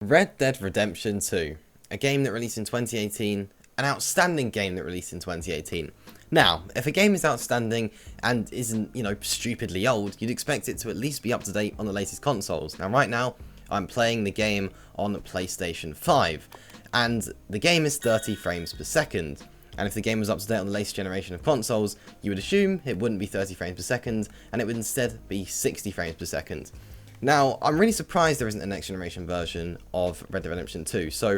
Red Dead Redemption 2, a game that released in 2018, an outstanding game that released in 2018. Now, if a game is outstanding and isn't, stupidly old, you'd expect it to at least be up to date on the latest consoles. Now, right now, I'm playing the game on PlayStation 5, and the game is 30 frames per second. And if the game was up to date on the latest generation of consoles, you would assume it wouldn't be 30 frames per second, and it would instead be 60 frames per second. Now, I'm really surprised there isn't a next generation version of Red Dead Redemption 2, so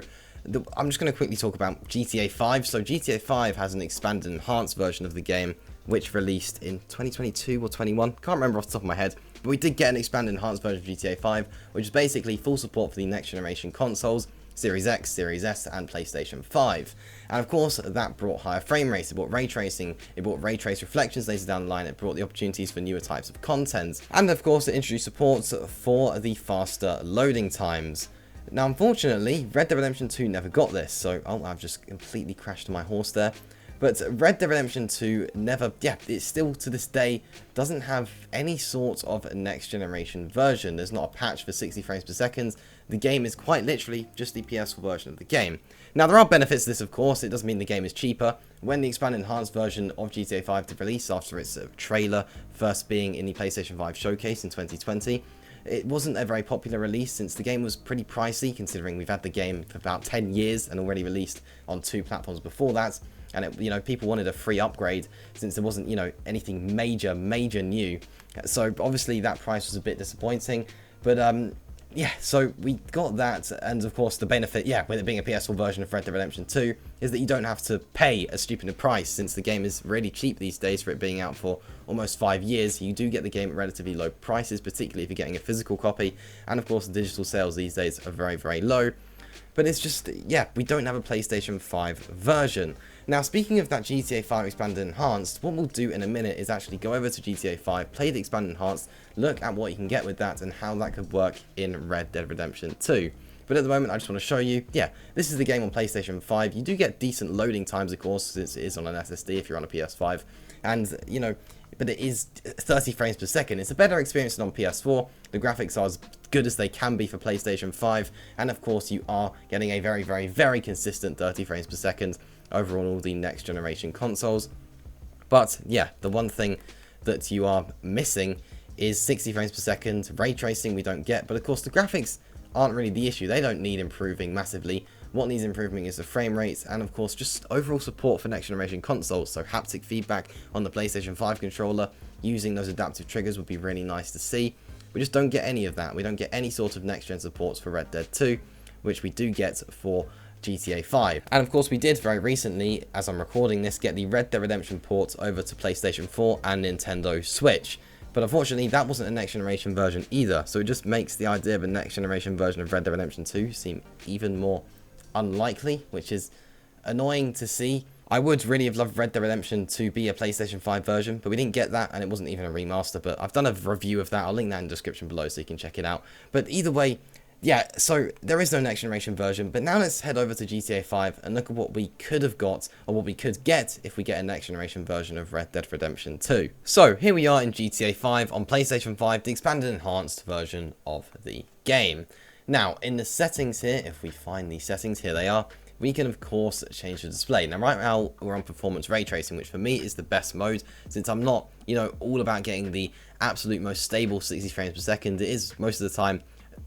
I'm just going to quickly talk about GTA 5. So GTA 5 has an expanded enhanced version of the game, which released in 2022 or 21, can't remember off the top of my head, but we did get an expanded enhanced version of GTA 5, which is basically full support for the next generation consoles, Series X, Series S, and PlayStation 5. And of course, that brought higher frame rates, it brought ray tracing, it brought ray trace reflections later down the line, it brought the opportunities for newer types of content, and of course it introduced support for the faster loading times. Now unfortunately, Red Dead Redemption 2 never got this, so I've just completely crashed my horse there. But Red Dead Redemption 2 never, it still to this day doesn't have any sort of next generation version. There's not a patch for 60 frames per second. The game is quite literally just the PS4 version of the game. Now there are benefits to this, of course. It doesn't mean the game is cheaper. When the expanded enhanced version of GTA 5 did release after its trailer first being in the PlayStation 5 showcase in 2020, it wasn't a very popular release since the game was pretty pricey, considering we've had the game for about 10 years and already released on 2 platforms before that. And people wanted a free upgrade since there wasn't, anything major new. So obviously that price was a bit disappointing. But so we got that, and of course the benefit, with it being a PS4 version of Red Dead Redemption 2, is that you don't have to pay a stupid price, since the game is really cheap these days for it being out for almost 5 years. You do get the game at relatively low prices, particularly if you're getting a physical copy, and of course the digital sales these days are very, very low. But it's just, we don't have a PlayStation 5 version. Now, speaking of that GTA 5 Expanded Enhanced, what we'll do in a minute is actually go over to GTA 5, play the Expanded Enhanced, look at what you can get with that, and how that could work in Red Dead Redemption 2. But at the moment, I just want to show you, this is the game on PlayStation 5. You do get decent loading times, of course, since it is on an SSD if you're on a PS5. And, but it is 30 frames per second. It's a better experience than on PS4. The graphics are as good as they can be for PlayStation 5. And of course, you are getting a very, very, very consistent 30 frames per second over on all the next generation consoles. But the one thing that you are missing is 60 frames per second. Ray tracing we don't get, but of course the graphics aren't really the issue. They don't need improving massively. What needs improving is the frame rates, and of course just overall support for next generation consoles. So haptic feedback on the PlayStation 5 controller using those adaptive triggers would be really nice to see. We just don't get any of that. We don't get any sort of next gen supports for Red Dead 2, which we do get for GTA 5. And of course we did very recently, as I'm recording this, get the Red Dead Redemption port over to PlayStation 4 and Nintendo Switch. But unfortunately that wasn't a next generation version either, so it just makes the idea of a next generation version of Red Dead Redemption 2 seem even more unlikely, which is annoying to see. I would really have loved Red Dead Redemption to be a PlayStation 5 version, but we didn't get that, and it wasn't even a remaster. But I've done a review of that. I'll link that in the description below so you can check it out. But either way, so there is no next generation version. But now let's head over to GTA 5 and look at what we could have got, or what we could get if we get a next generation version of Red Dead Redemption 2. So here we are in GTA 5 on PlayStation 5, the expanded enhanced version of the game. Now, in the settings here, if we find the settings, here they are, we can of course change the display. Now right now we're on performance ray tracing, which for me is the best mode, since I'm not, all about getting the absolute most stable 60 frames per second. It is most of the time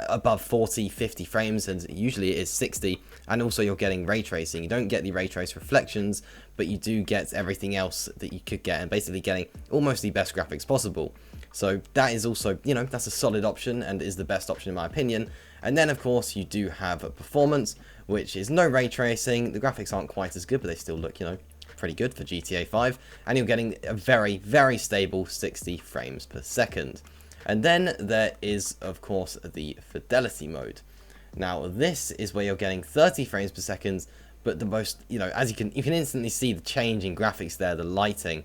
above 40, 50 frames, and usually it is 60, and also you're getting ray tracing. You don't get the ray trace reflections, but you do get everything else that you could get, and basically getting almost the best graphics possible. So that is also, that's a solid option and is the best option in my opinion. And then of course you do have a performance, which is no ray tracing. The graphics aren't quite as good, but they still look, pretty good for GTA 5. And you're getting a very, very stable 60 frames per second. And then there is, of course, the fidelity mode. Now this is where you're getting 30 frames per second, but the most, as you can instantly see the change in graphics there, the lighting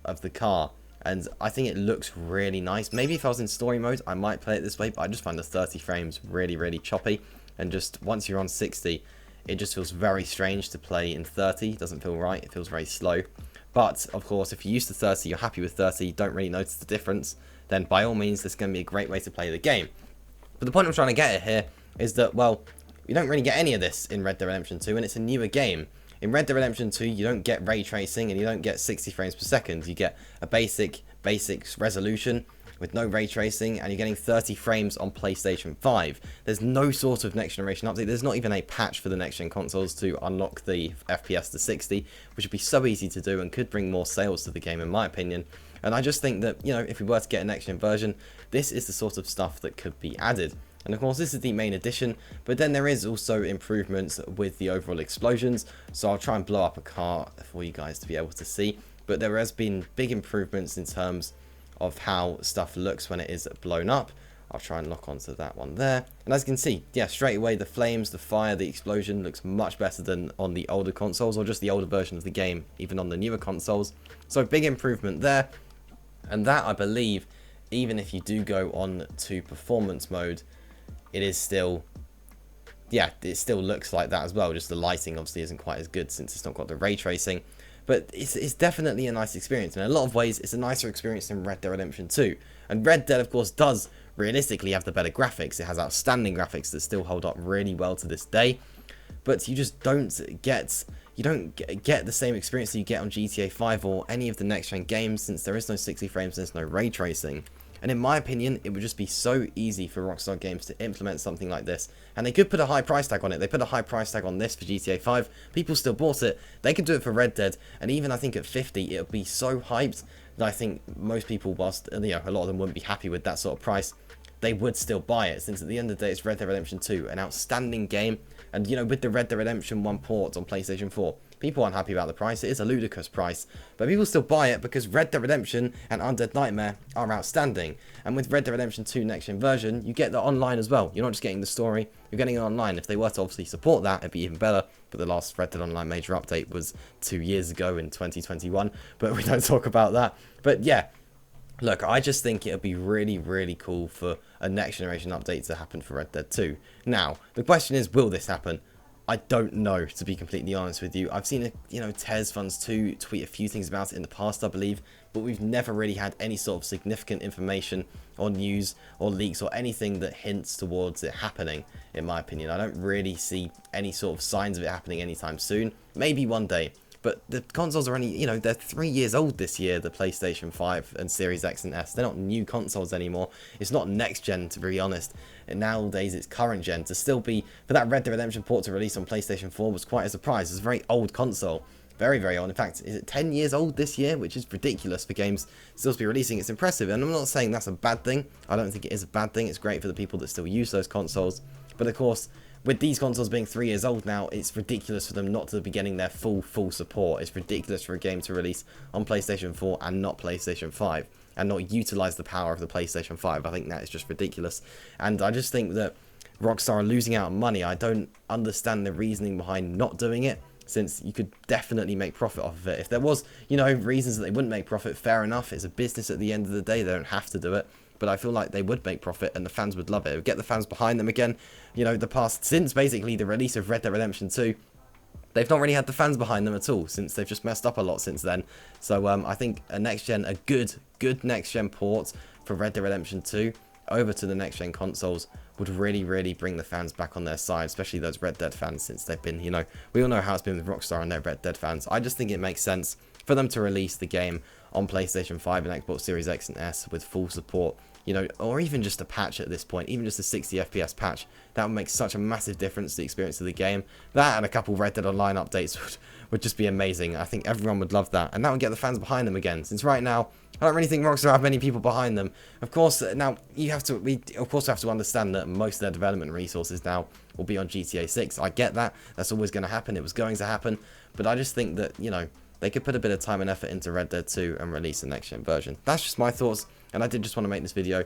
of the car. And I think it looks really nice. Maybe if I was in story mode, I might play it this way, but I just find the 30 frames really, really choppy. And just once you're on 60, it just feels very strange to play in 30. It doesn't feel right. It feels very slow. But, of course, if you're used to 30, you're happy with 30, don't really notice the difference, then by all means, this is going to be a great way to play the game. But the point I'm trying to get at here is that, well, We don't really get any of this in Red Dead Redemption 2, and it's a newer game. In Red Dead Redemption 2, you don't get ray tracing and you don't get 60 frames per second. You get a basic resolution with no ray tracing, and you're getting 30 frames on PlayStation 5. There's no sort of next generation update. There's not even a patch for the next gen consoles to unlock the FPS to 60, which would be so easy to do and could bring more sales to the game, in my opinion. And I just think that, you know, if we were to get a next gen version, this is the sort of stuff that could be added. And of course, this is the main edition, but then there is also improvements with the overall explosions. So I'll try and blow up a car for you guys to be able to see. But there has been big improvements in terms of how stuff looks when it is blown up. I'll try and lock onto that one there. And as you can see, yeah, straight away the flames, the fire, the explosion looks much better than on the older consoles, or just the older version of the game, even on the newer consoles. So big improvement there. And that, I believe, even if you do go on to performance mode, it is still, yeah, it still looks like that as well. Just the lighting obviously isn't quite as good since it's not got the ray tracing. But it's definitely a nice experience. In a lot of ways, it's a nicer experience than Red Dead Redemption 2. And Red Dead, of course, does realistically have the better graphics. It has outstanding graphics that still hold up really well to this day. But you just don't get the same experience that you get on GTA 5 or any of the next-gen games, since there is no 60 frames and there's no ray tracing. And in my opinion, it would just be so easy for Rockstar Games to implement something like this. And they could put a high price tag on it. They put a high price tag on this for GTA 5. People still bought it. They could do it for Red Dead. And even I think at 50, it would be so hyped that I think most people, whilst, you know, a lot of them wouldn't be happy with that sort of price, they would still buy it, since at the end of the day, it's Red Dead Redemption 2, an outstanding game. And, you know, with the Red Dead Redemption 1 port on PlayStation 4, people aren't happy about the price. It is a ludicrous price, but people still buy it because Red Dead Redemption and Undead Nightmare are outstanding. And with Red Dead Redemption 2 Next Gen version, you get the online as well. You're not just getting the story, you're getting it online. If they were to obviously support that, it'd be even better. But the last Red Dead Online major update was 2 years ago in 2021, but we don't talk about that. But yeah, look, I just think it would be really, really cool for a next generation update to happen for Red Dead 2. Now, the question is, will this happen? I don't know, to be completely honest with you. I've seen, you know, Tez Funds 2 tweet a few things about it in the past, I believe, but we've never really had any sort of significant information or news or leaks or anything that hints towards it happening, in my opinion. I don't really see any sort of signs of it happening anytime soon. Maybe one day. But the consoles are only, you know, they're 3 years old this year, the PlayStation 5 and Series X and S. They're not new consoles anymore. It's not next gen, to be honest. And nowadays, it's current gen. To still be, for that Red Dead Redemption port to release on PlayStation 4 was quite a surprise. It's a very old console. Very, very old. In fact, is it 10 years old this year? Which is ridiculous for games still to be releasing. It's impressive. And I'm not saying that's a bad thing. I don't think it is a bad thing. It's great for the people that still use those consoles. But of course, with these consoles being 3 years old now, it's ridiculous for them not to be getting their full support. It's ridiculous for a game to release on PlayStation 4 and not PlayStation 5, and not utilize the power of the PlayStation 5. I think that is just ridiculous. And I just think that Rockstar are losing out on money. I don't understand the reasoning behind not doing it, since you could definitely make profit off of it. If there was, you know, reasons that they wouldn't make profit, fair enough. It's a business at the end of the day. They don't have to do it. But I feel like they would make profit and the fans would love it. It would get the fans behind them again. You know, the past, since basically the release of Red Dead Redemption 2, they've not really had the fans behind them at all, since they've just messed up a lot since then. So I think a next gen, a good next gen port for Red Dead Redemption 2 over to the next gen consoles would really, really bring the fans back on their side, especially those Red Dead fans, since they've been, you know, we all know how it's been with Rockstar and their Red Dead fans. I just think it makes sense for them to release the game on PlayStation 5 and Xbox Series X and S with full support, you know, or even just a patch at this point, even just a 60 FPS patch. That would make such a massive difference to the experience of the game. That and a couple Red Dead Online updates would just be amazing. I think everyone would love that, and that would get the fans behind them again, since right now, I don't really think Rockstar have many people behind them. Of course, now, we have to understand that most of their development resources now will be on GTA 6. I get that. That's always going to happen. It was going to happen. But I just think that, you know, they could put a bit of time and effort into Red Dead 2 and release a next-gen version. That's just my thoughts, and I did just want to make this video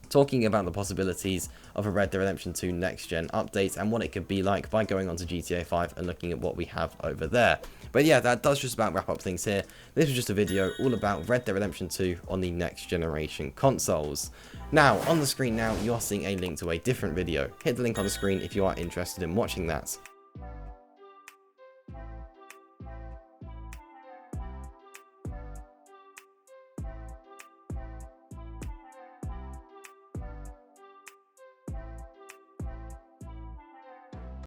talking about the possibilities of a Red Dead Redemption 2 Next Gen update and what it could be like by going onto GTA 5 and looking at what we have over there. But yeah, that does just about wrap up things here. This was just a video all about Red Dead Redemption 2 on the next generation consoles. Now, on the screen now, you're seeing a link to a different video. Hit the link on the screen if you are interested in watching that.